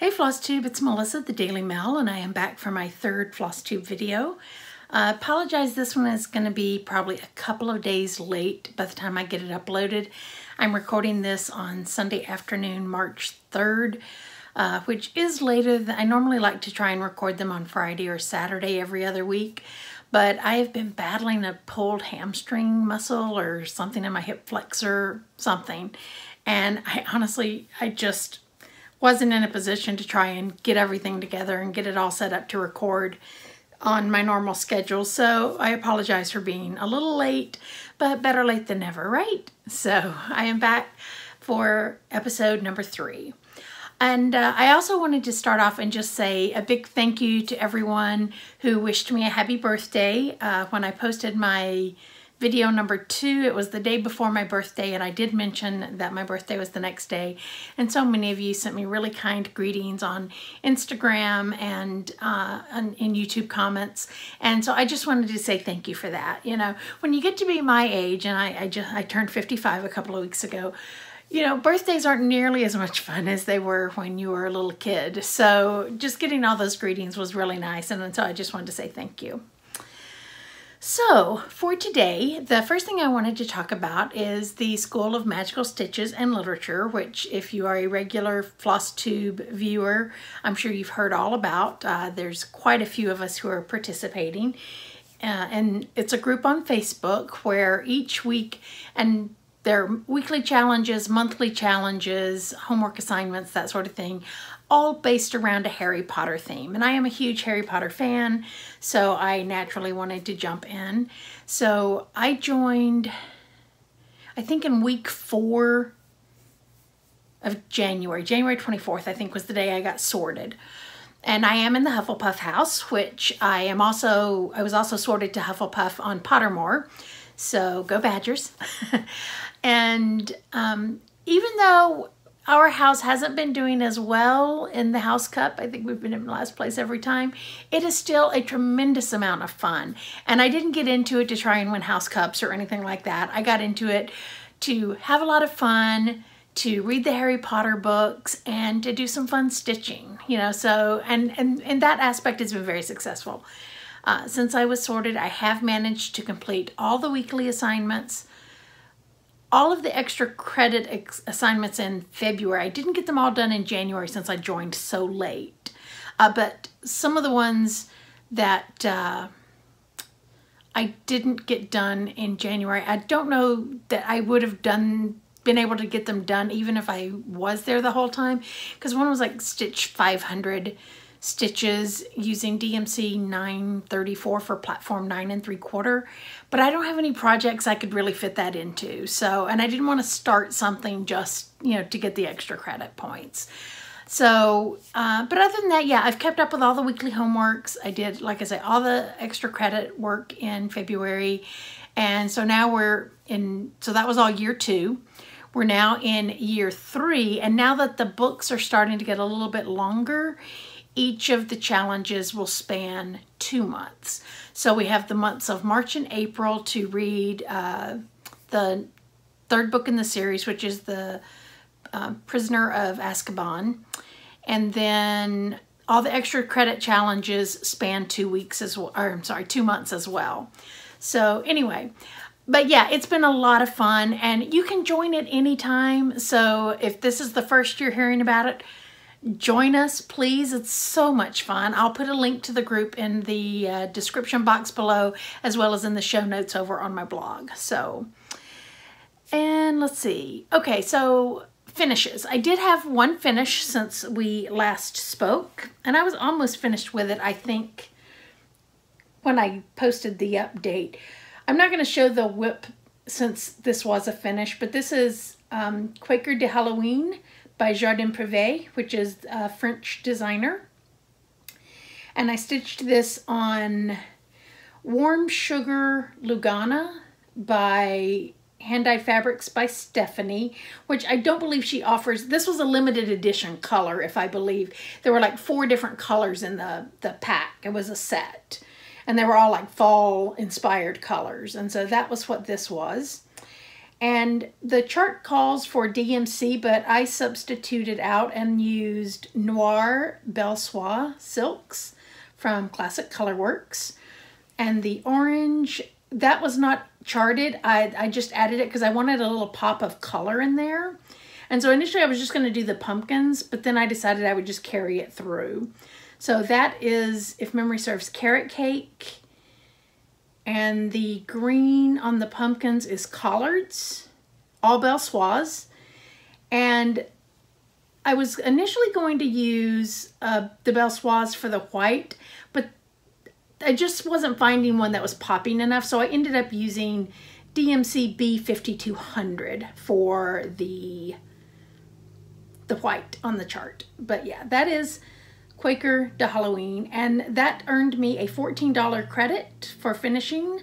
Hey Flosstube, it's Melissa, the Daily Mail, and I am back for my third Flosstube video. Apologize, this one is going to be probably a couple of days late by the time I get it uploaded. I'm recording this on Sunday afternoon, March 3rd, which is later than I normally like to try and record them on Friday or Saturday every other week. But I have been battling a pulled hamstring muscle or something in my hip flexor, something. And I just wasn't in a position to try and get everything together and get it all set up to record on my normal schedule. So I apologize for being a little late, but better late than never, right? So I am back for episode number 3. And I also wanted to start off and just say a big thank you to everyone who wished me a happy birthday. When I posted my video number 2, it was the day before my birthday, and I did mention that my birthday was the next day. And so many of you sent me really kind greetings on Instagram and in YouTube comments. And so I just wanted to say thank you for that. You know, when you get to be my age, and I turned 55 a couple of weeks ago, you know, birthdays aren't nearly as much fun as they were when you were a little kid. So just getting all those greetings was really nice. And so I just wanted to say thank you. So for today, the first thing I wanted to talk about is the School of Magical Stitches and Literature, which if you are a regular Flosstube viewer, I'm sure you've heard all about. There's quite a few of us who are participating. And it's a group on Facebook where each week, and there are weekly challenges, monthly challenges, homework assignments, that sort of thing, all based around a Harry Potter theme. And I am a huge Harry Potter fan, so I naturally wanted to jump in. So I joined, I think in week 4 of January 24th, I think was the day I got sorted. And I am in the Hufflepuff house, which I was also sorted to Hufflepuff on Pottermore. So go Badgers. And even though our house hasn't been doing as well in the House Cup, I think we've been in last place every time, it is still a tremendous amount of fun. And I didn't get into it to try and win House Cups or anything like that. I got into it to have a lot of fun, to read the Harry Potter books, and to do some fun stitching, you know. So, and that aspect has been very successful. Since I was sorted, I have managed to complete all the weekly assignments, all of the extra credit assignments in February. I didn't get them all done in January since I joined so late. But some of the ones that I didn't get done in January, I don't know that I would have been able to get them done even if I was there the whole time. Because one was like stitch 500 stitches using DMC 934 for platform 9 3/4, but I don't have any projects I could really fit that into. So, and I didn't want to start something just, you know, to get the extra credit points. So, but other than that, yeah, I've kept up with all the weekly homeworks. I did, like I say, all the extra credit work in February. And so now so that was all year 2. We're now in year 3. And now that the books are starting to get a little bit longer, each of the challenges will span 2 months. So we have the months of March and April to read the 3rd book in the series, which is the Prisoner of Azkaban. And then all the extra credit challenges span 2 weeks as well, or I'm sorry, 2 months as well. So anyway, but yeah, it's been a lot of fun, and you can join it anytime. So if this is the first you're hearing about it, join us, please. It's so much fun. I'll put a link to the group in the description box below, as well as in the show notes over on my blog. So, and let's see. Okay, so finishes. I did have one finish since we last spoke, and I was almost finished with it, I think, when I posted the update. I'm not going to show the whip since this was a finish, but this is Quaker de Halloween by Jardin Privé, which is a French designer. And I stitched this on Warm Sugar Lugana by Hand Dyed Fabrics by Stephanie, which I don't believe she offers. This was a limited edition color, if I believe. There were like 4 different colors in the pack. It was a set. And they were all like fall inspired colors. And so that was what this was. And the chart calls for DMC, but I substituted out and used Noir Belle Soie silks from Classic Colorworks. And the orange, that was not charted. I just added it because I wanted a little pop of color in there. And so initially I was just going to do the pumpkins, but then I decided I would just carry it through. So that is, if memory serves, Carrot Cake. And the green on the pumpkins is collards, all Belle Soies. And I was initially going to use the Belle Soies for the white, but I just wasn't finding one that was popping enough. So I ended up using DMC B5200 for the white on the chart. But yeah, that is Quaker to Halloween, and that earned me a $14 credit for finishing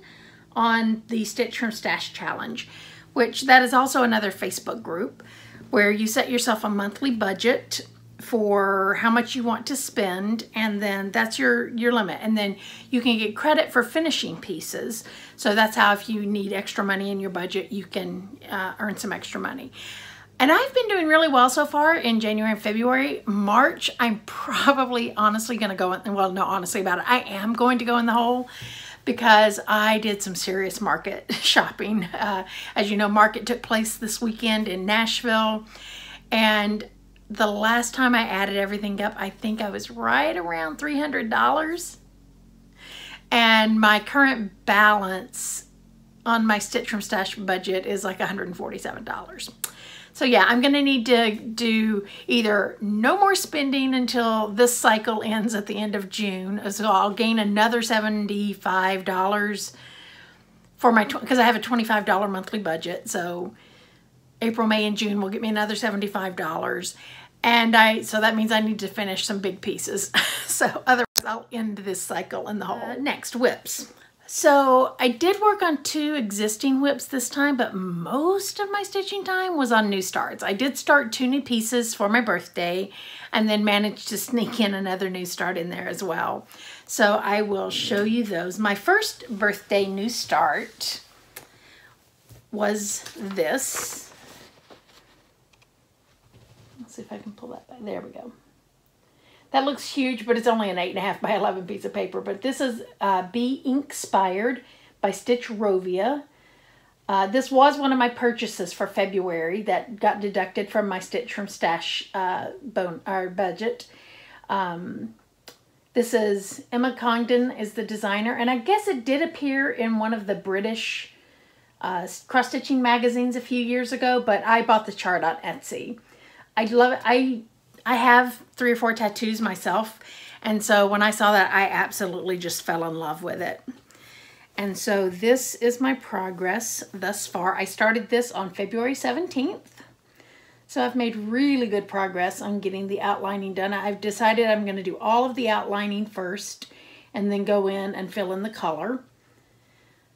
on the Stitch from Stash Challenge, which that is also another Facebook group where you set yourself a monthly budget for how much you want to spend, and then that's your limit, and then you can get credit for finishing pieces. So that's how, if you need extra money in your budget, you can earn some extra money. And I've been doing really well so far in January and February. March, I'm probably honestly going to go in, well, no, honestly about it, I am going to go in the hole because I did some serious market shopping. As you know, market took place this weekend in Nashville, and the last time I added everything up, I think I was right around $300. And my current balance on my Stitch from Stash budget is like $147. So yeah, I'm going to need to do either no more spending until this cycle ends at the end of June. So I'll gain another $75 for my, because I have a $25 monthly budget. So April, May, and June will get me another $75. And so that means I need to finish some big pieces. So otherwise I'll end this cycle in the hole. Next, whips. So I did work on 2 existing whips this time, but most of my stitching time was on new starts. I did start 2 new pieces for my birthday and then managed to sneak in another new start in there as well. So I will show you those. My first birthday new start was this. Let's see if I can pull that back. There we go. That looks huge, but it's only an 8.5 by 11 piece of paper. But this is Be Inspired by Stitch Rovia. This was one of my purchases for February that got deducted from my Stitch from Stash budget. This is Emma Congdon is the designer, and I guess it did appear in one of the British cross-stitching magazines a few years ago, but I bought the chart on Etsy. I love it. I have 3 or 4 tattoos myself, and so when I saw that, I absolutely just fell in love with it. And so this is my progress thus far. I started this on February 17th, so I've made really good progress on getting the outlining done. I've decided I'm going to do all of the outlining first and then go in and fill in the color.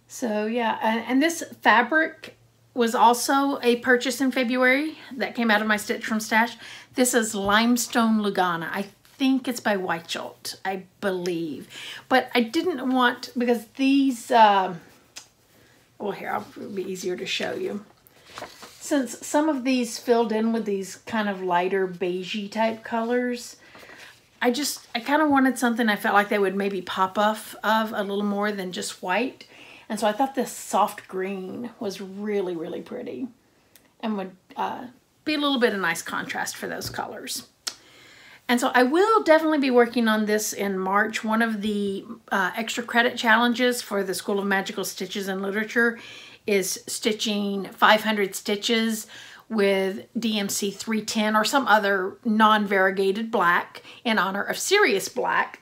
So yeah, and this fabric was also a purchase in February that came out of my Stitch from Stash. This is Limestone Lugana. I think it's by Weichelt, I believe. But I didn't want, because these, well here, it'll be easier to show you. Since some of these filled in with these kind of lighter beigey type colors, I kind of wanted something I felt like they would maybe pop off of a little more than just white. And so I thought this soft green was really, really pretty and would be a little bit of nice contrast for those colors. And so I will definitely be working on this in March. One of the extra credit challenges for the School of Magical Stitches and Literature is stitching 500 stitches with DMC 310 or some other non-variegated black in honor of Sirius Black.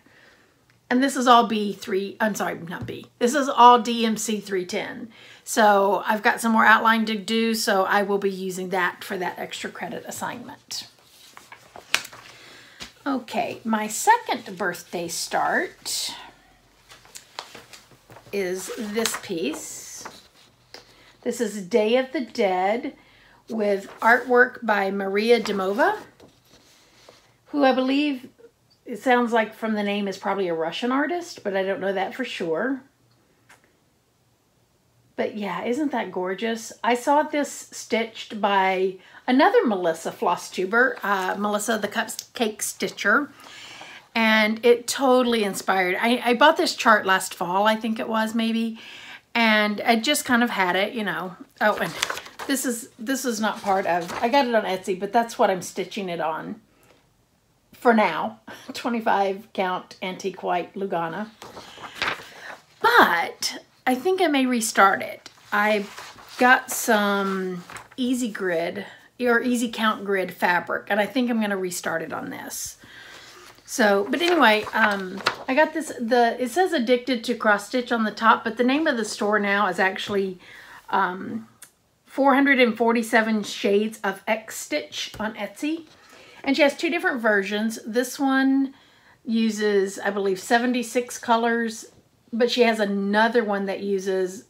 And this is all B3, I'm sorry, not B. This is all DMC 310. So I've got some more outline to do, so I will be using that for that extra credit assignment. Okay, my second birthday start is this piece. This is Day of the Dead with artwork by Maria Demova, who I believe, it sounds like from the name, is probably a Russian artist, but I don't know that for sure. But yeah, isn't that gorgeous? I saw this stitched by another Melissa Flosstuber, Melissa the Cupcake Stitcher. And it totally inspired. I bought this chart last fall, I think it was maybe. And I just kind of had it, you know. Oh, and this is not part of, I got it on Etsy, but that's what I'm stitching it on for now. 25 count antique white Lugana. But I think I may restart it. I got some easy grid or easy count grid fabric, and I think I'm going to restart it on this. So, but anyway, I got this, it says Addicted to Cross Stitch on the top, but the name of the store now is actually 447 Shades of xstitch on Etsy. And she has two different versions. This one uses, I believe, 76 colors, but she has another one that uses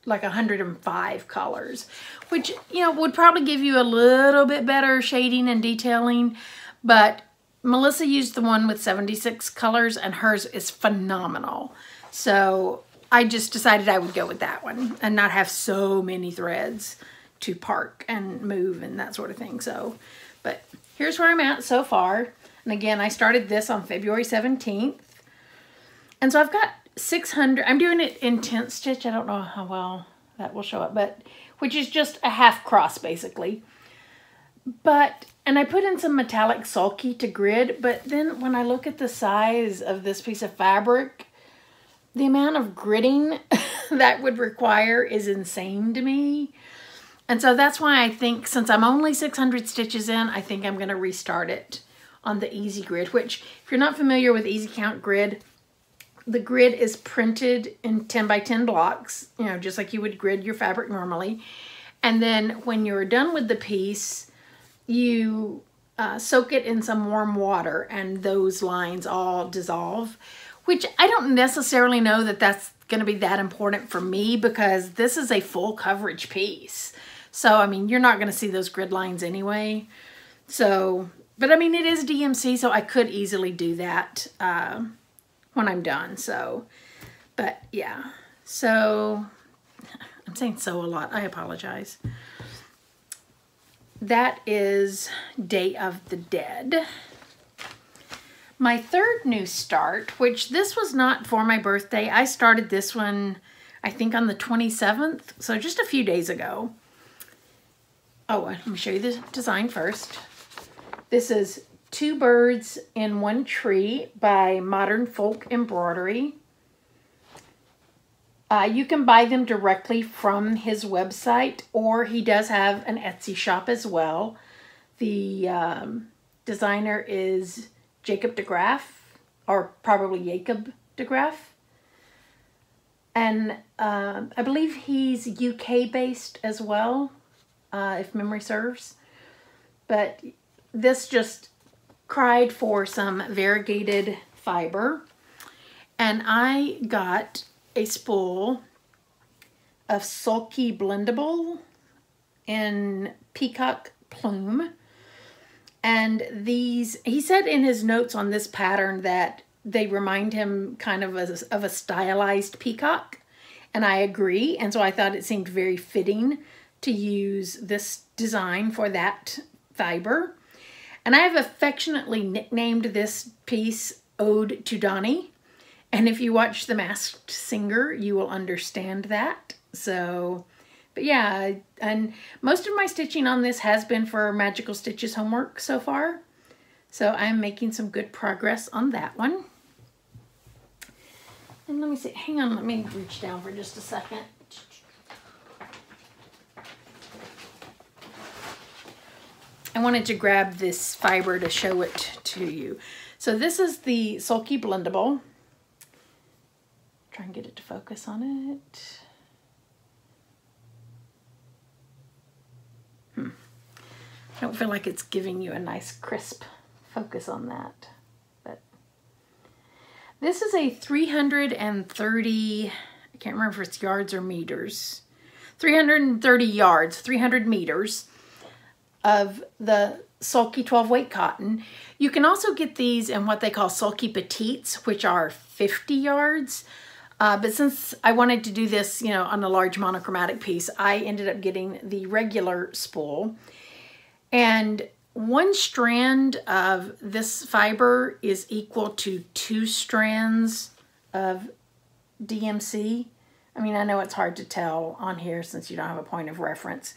like 105 colors, which, you know, would probably give you a little bit better shading and detailing, but Melissa used the one with 76 colors and hers is phenomenal. So I just decided I would go with that one and not have so many threads to park and move and that sort of thing. So, but here's where I'm at so far. And again, I started this on February 17th. And so I've got 600, I'm doing it in tent stitch. I don't know how well that will show up, but which is just a half cross basically. But, and I put in some metallic sulky to grid, but then when I look at the size of this piece of fabric, the amount of gridding that would require is insane to me. And so that's why I think, since I'm only 600 stitches in, I think I'm going to restart it on the easy grid, which if you're not familiar with easy count grid, the grid is printed in 10 by 10 blocks, you know, just like you would grid your fabric normally. And then when you're done with the piece, you soak it in some warm water and those lines all dissolve, which I don't necessarily know that that's going to be that important for me because this is a full coverage piece. So, I mean, you're not going to see those grid lines anyway. So, but I mean, it is DMC, so I could easily do that when I'm done. So, but yeah. So, I'm saying so a lot. I apologize. That is Day of the Dead. My third new start, which this was not for my birthday. I started this one, I think on the 27th, so just a few days ago. Oh, let me show you the design first. This is Two Birds in One Tree by Modern Folk Embroidery. You can buy them directly from his website, or he does have an Etsy shop as well. The designer is Jacob de Graaf, or probably Jacob de Graaf. And I believe he's UK based as well, if memory serves. But this just cried for some variegated fiber. And I got a spool of sulky blendable in peacock plume, and these, he said in his notes on this pattern that they remind him kind of of a stylized peacock, and I agree. And so I thought it seemed very fitting to use this design for that fiber. And I have affectionately nicknamed this piece Ode to Donnie. And if you watch The Masked Singer, you will understand that. So, but yeah, and most of my stitching on this has been for Magical Stitches homework so far. So I'm making some good progress on that one. And let me see, hang on, let me reach down for just a second. I wanted to grab this fiber to show it to you. So this is the Sulky Blendable. Try and get it to focus on it. I don't feel like it's giving you a nice crisp focus on that. But this is a 330, I can't remember if it's yards or meters. 330 yards, 300 meters of the Sulky 12 weight cotton. You can also get these in what they call Sulky Petites, which are 50 yards. But since I wanted to do this, you know, on a large monochromatic piece, I ended up getting the regular spool. And one strand of this fiber is equal to 2 strands of DMC. I mean, I know it's hard to tell on here since you don't have a point of reference,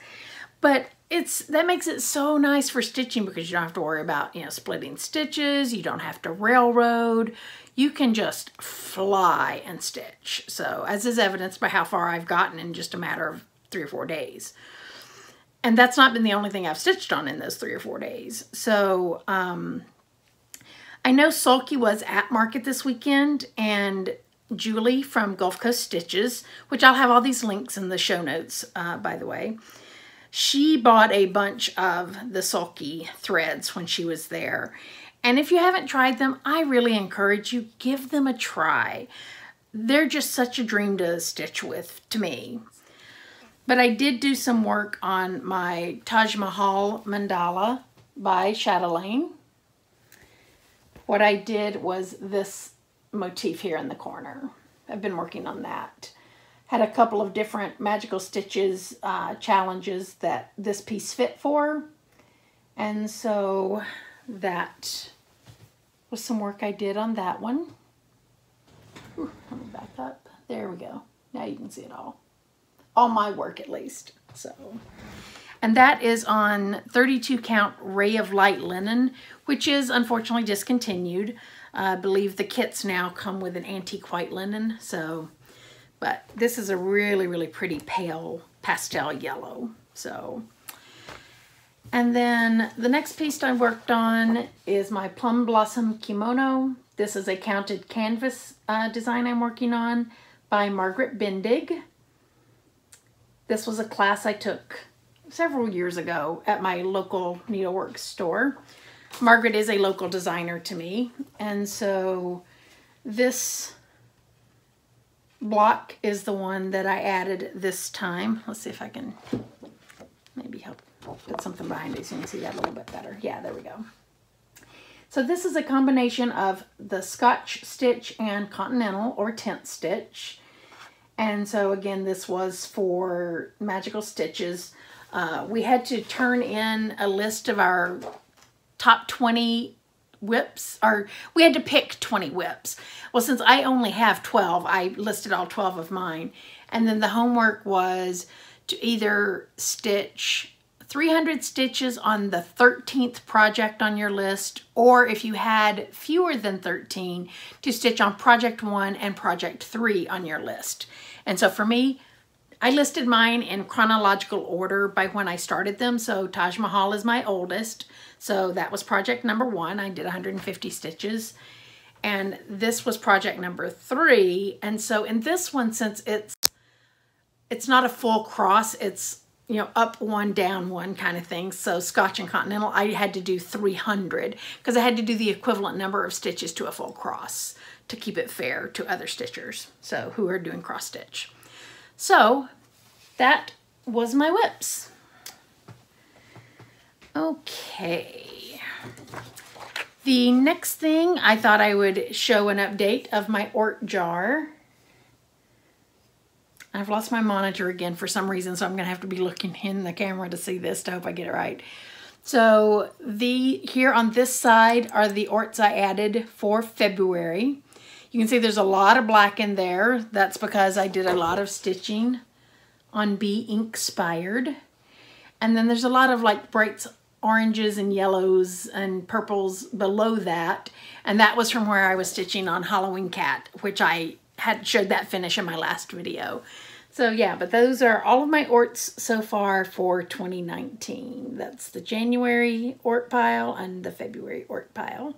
but that makes it so nice for stitching because you don't have to worry about, you know, splitting stitches. You don't have to railroad. You can just fly and stitch. So, as is evidenced by how far I've gotten in just a matter of 3 or 4 days. And that's not been the only thing I've stitched on in those 3 or 4 days. So, I know Sulky was at market this weekend, and Julie from Gulf Coast Stitches, which I'll have all these links in the show notes, by the way. She bought a bunch of the Sulky threads when she was there. And if you haven't tried them, I really encourage you, give them a try. They're just such a dream to stitch with to me. But I did do some work on my Taj Mahal mandala by Chatelaine. What I did was this motif here in the corner. I've been working on that. Had a couple of different magical stitches challenges that this piece fit for. And so that was some work I did on that one. Ooh, let me back up. There we go. Now you can see it all. All my work at least. So, and that is on 32 count Ray of Light linen, which is unfortunately discontinued. I believe the kits now come with an antique white linen. So, but this is a really, really pretty pale pastel yellow. So, and then the next piece I worked on is my Plum Blossom Kimono. This is a counted canvas design I'm working on by Margaret Bendig. This was a class I took several years ago at my local needlework store. Margaret is a local designer to me, and so this block is the one that I added this time. Let's see if I can maybe help put something behind it so you can see that a little bit better. Yeah, there we go. So this is a combination of the Scotch stitch and Continental or tent stitch. And so again, this was for magical stitches. We had to turn in a list of our top 20 whips, or we had to pick 20 whips. Well, since I only have 12, I listed all 12 of mine. And then the homework was to either stitch 300 stitches on the 13th project on your list, or if you had fewer than 13, to stitch on project 1 and project 3 on your list. And so for me, I listed mine in chronological order by when I started them. So Taj Mahal is my oldest. So that was project number 1. I did 150 stitches. And this was project number 3. And so in this one, since it's not a full cross, it's, you know, up 1, down 1 kind of thing. So Scotch and Continental, I had to do 300 because I had to do the equivalent number of stitches to a full cross to keep it fair to other stitchers, so who are doing cross stitch. So that was my whips. Okay. The next thing, I thought I would show an update of my Ort jar. I've lost my monitor again for some reason, so I'm going to have to be looking in the camera to see this to hope I get it right. So here on this side are the Orts I added for February. You can see there's a lot of black in there. That's because I did a lot of stitching on Be Inspired. And then there's a lot of like bright oranges and yellows and purples below that. And that was from where I was stitching on Halloween Cat, which I had showed that finish in my last video. So yeah, but those are all of my Orts so far for 2019. That's the January Ort pile and the February Ort pile.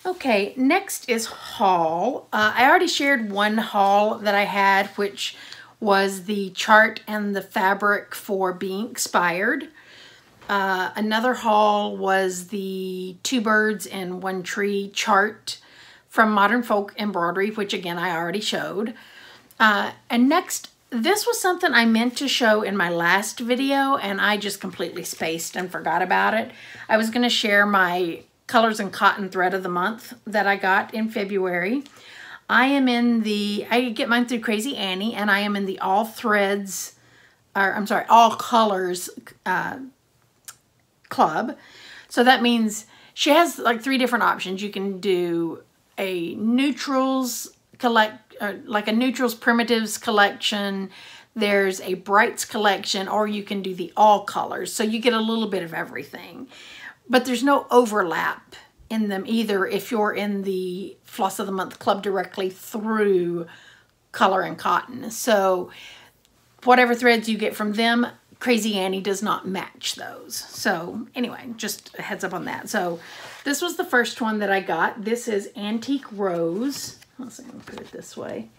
Okay, next is haul. I already shared one haul that I had, which was the chart and the fabric for Being Inspired. Another haul was the 2 birds and 1 tree chart from Modern Folk Embroidery, which again I already showed. And next, this was something I meant to show in my last video and I just completely spaced and forgot about it. I was going to share my Colors and Cotton Thread of the Month that I got in February. I get mine through Crazy Annie, and I am in the all threads, or I'm sorry, all colors club. So that means she has like 3 different options. You can do a neutrals like a neutrals primitives collection. There's a brights collection, or you can do the all colors. So you get a little bit of everything, but there's no overlap in them either if you're in the Floss of the Month club directly through Color and Cotton. So whatever threads you get from them, Crazy Annie does not match those. So anyway, just a heads up on that. So this was the first one that I got. This is Antique Rose. Let's see, I'm gonna put it this way.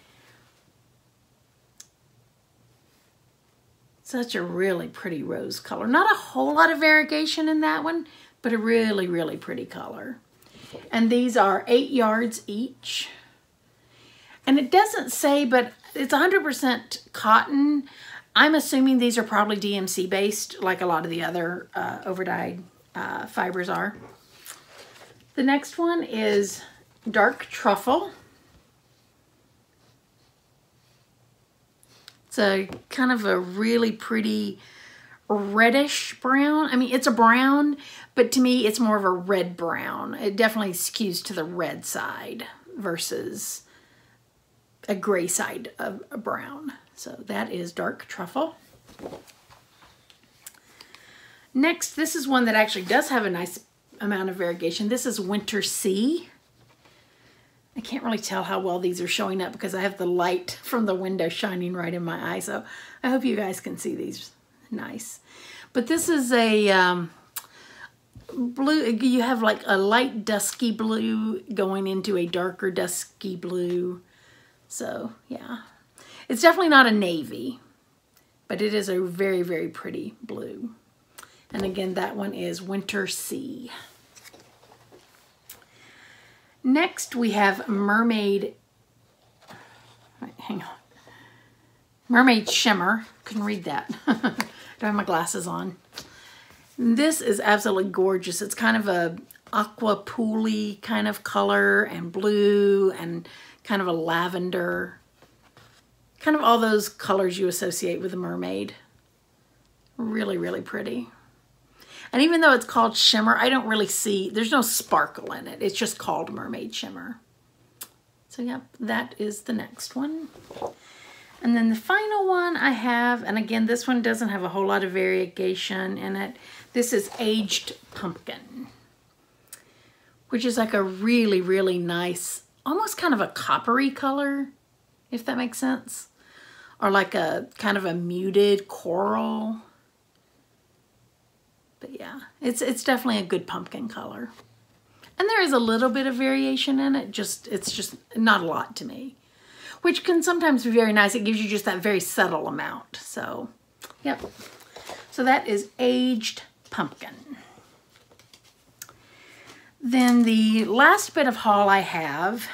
Such a really pretty rose color. Not a whole lot of variegation in that one, but a really, really pretty color. And these are 8 yards each. And it doesn't say, but it's 100% cotton. I'm assuming these are probably DMC based, like a lot of the other overdyed fibers are. The next one is Dark Truffle. It's a kind of a really pretty reddish brown. I mean, it's a brown, but to me, it's more of a red brown. It definitely skews to the red side versus a gray side of a brown. So that is Dark Truffle. Next, this is one that actually does have a nice amount of variegation. This is Winter Sea. I can't really tell how well these are showing up because I have the light from the window shining right in my eye. So I hope you guys can see these nice. But this is a blue. You have like a light dusky blue going into a darker dusky blue. So yeah, it's definitely not a navy, but it is a very, very pretty blue. And again, that one is Winter Sea. Next, we have Mermaid, wait, hang on, Mermaid Shimmer. Couldn't read that. Don't have my glasses on. This is absolutely gorgeous. It's kind of a aqua pooly kind of color and blue and kind of a lavender. Kind of all those colors you associate with a mermaid. Really, really pretty. And even though it's called shimmer, I don't really see, there's no sparkle in it. It's just called Mermaid Shimmer. So yep, that is the next one. And then the final one I have, and again, this one doesn't have a whole lot of variegation in it. This is Aged Pumpkin, which is like a really, really nice, almost kind of a coppery color, if that makes sense. Or like a kind of a muted coral. But yeah, it's definitely a good pumpkin color. And there is a little bit of variation in it, it's just not a lot to me. Which can sometimes be very nice. It gives you just that very subtle amount. So, yep. So that is Aged Pumpkin. Then the last bit of haul I have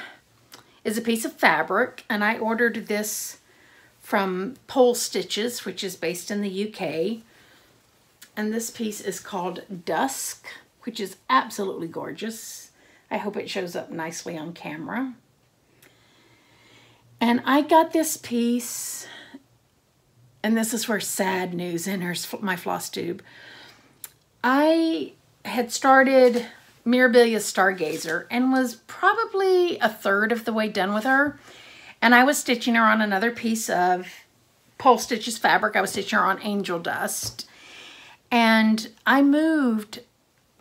is a piece of fabric, and I ordered this from Pole Stitches, which is based in the UK. And this piece is called Dusk, which is absolutely gorgeous. I hope it shows up nicely on camera. And I got this piece, and this is where sad news enters my Flosstube. I had started Mirabilia's Stargazer and was probably a third of the way done with her. And I was stitching her on another piece of Pole Stitches fabric. I was stitching her on Angel Dust. And I moved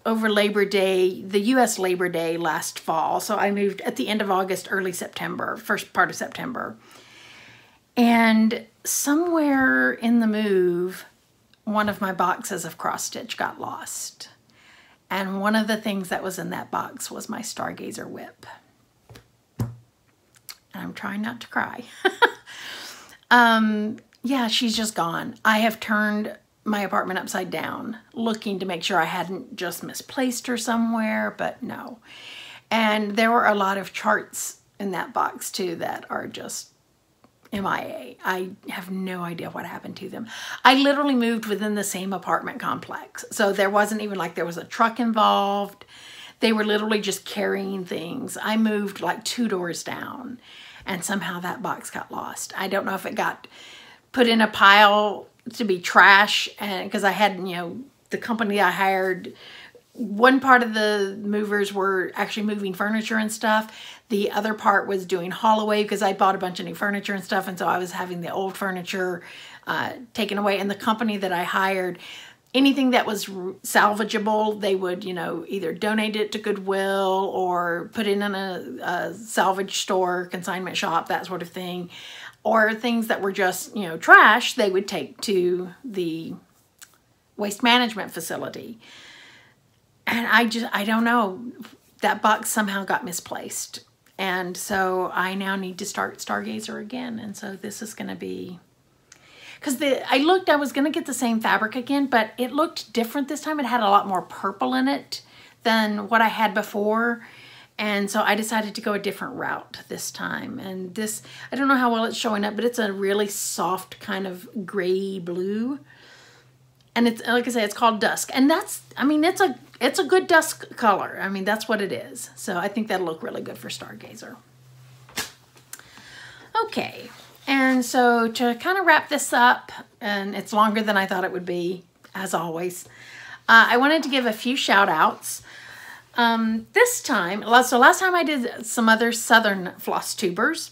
over Labor Day, the US Labor Day last fall. So I moved at the end of August, early September, first part of September. And somewhere in the move, one of my boxes of cross stitch got lost. And one of the things that was in that box was my Stargazer whip. And I'm trying not to cry. Yeah, she's just gone. I have turned my apartment upside down, looking to make sure I hadn't just misplaced her somewhere, but no. And there were a lot of charts in that box too that are just MIA. I have no idea what happened to them. I literally moved within the same apartment complex. So there wasn't even like there was a truck involved. they were literally just carrying things. I moved like 2 doors down and somehow that box got lost. I don't know if it got put in a pile to be trash, and because I had, you know, the company I hired, one part of the movers were actually moving furniture and stuff. The other part was doing haul away because I bought a bunch of new furniture and stuff, and so I was having the old furniture taken away. And the company that I hired, anything that was salvageable, they would, you know, either donate it to Goodwill or put it in a salvage store, consignment shop, that sort of thing. Or things that were just, you know, trash, they would take to the waste management facility. And I don't know, that box somehow got misplaced. And so I now need to start Stargazer again. And so this is going to be, because I was going to get the same fabric again, but it looked different this time. It had a lot more purple in it than what I had before. And so I decided to go a different route this time. And this, I don't know how well it's showing up, but it's a really soft kind of gray blue. And it's, like I say, it's called Dusk. And that's, I mean, it's a good dusk color. I mean, that's what it is. So I think that'll look really good for Stargazer. Okay. And so to kind of wrap this up, and it's longer than I thought it would be, as always, I wanted to give a few shout outs. This time, so last time I did some other Southern floss tubers.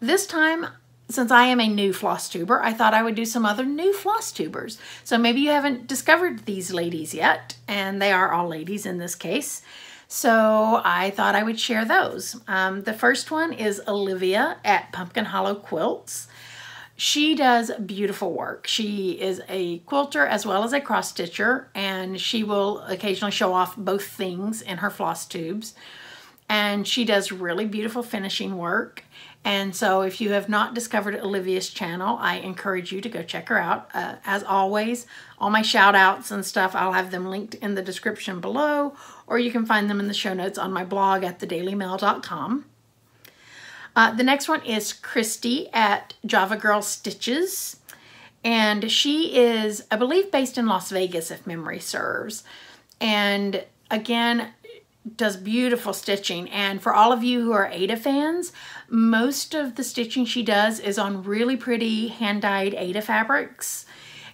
This time, since I am a new floss tuber, I thought I would do some other new floss tubers. So maybe you haven't discovered these ladies yet, and they are all ladies in this case. So I thought I would share those. The first one is Olivia at Pumpkin Hollow Quilts. She does beautiful work. She is a quilter as well as a cross stitcher, and she will occasionally show off both things in her floss tubes. And she does really beautiful finishing work. And so if you have not discovered Olivia's channel, I encourage you to go check her out. As always, all my shout outs and stuff, I'll have them linked in the description below, or you can find them in the show notes on my blog at thedailymail.com. The next one is Christy at Java Girl Stitches. And she is, I believe, based in Las Vegas, if memory serves. And again, does beautiful stitching. And for all of you who are Aida fans, most of the stitching she does is on really pretty hand-dyed Aida fabrics.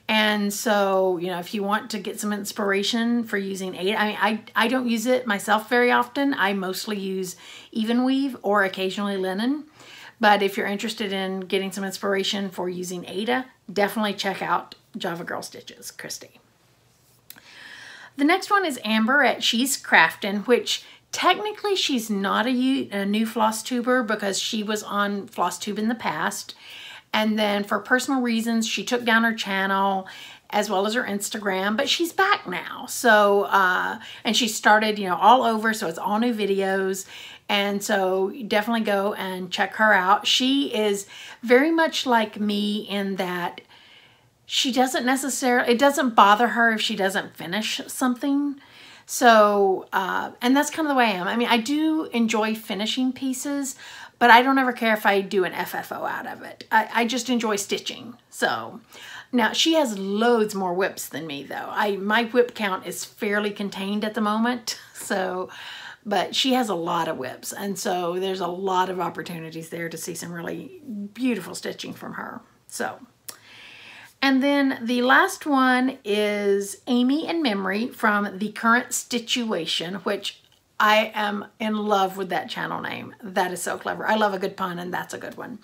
And so, you know, if you want to get some inspiration for using Aida, I mean, I don't use it myself very often. I mostly use even weave or occasionally linen. But if you're interested in getting some inspiration for using Aida, definitely check out Java Girl Stitches, Christy. The next one is Amber at She's Craftin', which technically she's not a new floss tuber because she was on Flosstube in the past. And then for personal reasons, she took down her channel as well as her Instagram, but she's back now. So, and she started, you know, all over, so it's all new videos. And so definitely go and check her out. She is very much like me in that she doesn't necessarily, it doesn't bother her if she doesn't finish something. So, and that's kind of the way I am. I mean, I do enjoy finishing pieces, but I don't ever care if I do an FFO out of it. I just enjoy stitching. So now she has loads more whips than me though. My whip count is fairly contained at the moment. So, but she has a lot of whips. And so there's a lot of opportunities there to see some really beautiful stitching from her. So, and then the last one is Amy and Memory from The Current Stitchuation, which I am in love with that channel name. That is so clever. I love a good pun, and that's a good one.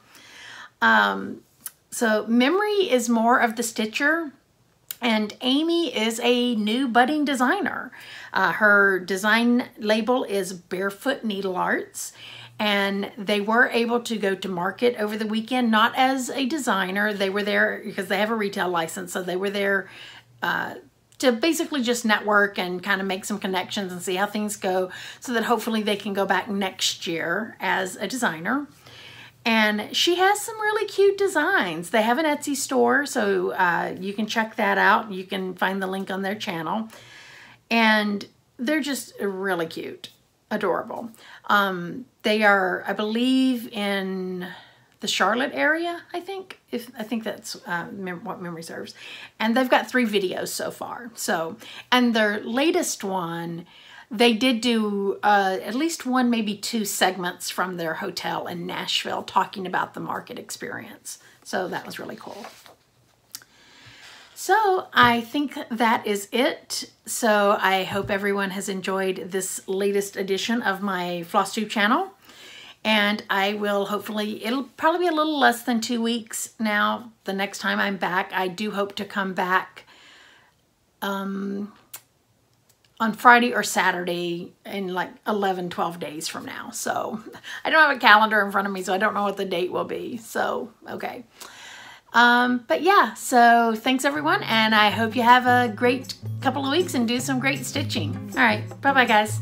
So Memory is more of the stitcher, and Amy is a new budding designer. Her design label is Barefoot Needle Arts, and they were able to go to market over the weekend, not as a designer. They were there because they have a retail license, so they were there to basically just network and kind of make some connections and see how things go so that hopefully they can go back next year as a designer. And she has some really cute designs. They have an Etsy store, so you can check that out. You can find the link on their channel. And they're just really cute, adorable. They are, I believe, in the Charlotte area, I think. I think that's what memory serves. And they've got 3 videos so far. So, and their latest one, they did do at least one, maybe two segments from their hotel in Nashville talking about the market experience. So that was really cool. So I think that is it. So I hope everyone has enjoyed this latest edition of my Flosstube channel. And I will hopefully, it'll probably be a little less than 2 weeks now. The next time I'm back, I do hope to come back on Friday or Saturday in like 11, 12 days from now. So I don't have a calendar in front of me, so I don't know what the date will be. So, okay. But yeah, so thanks everyone, and I hope you have a great couple of weeks and do some great stitching. All right, bye-bye guys.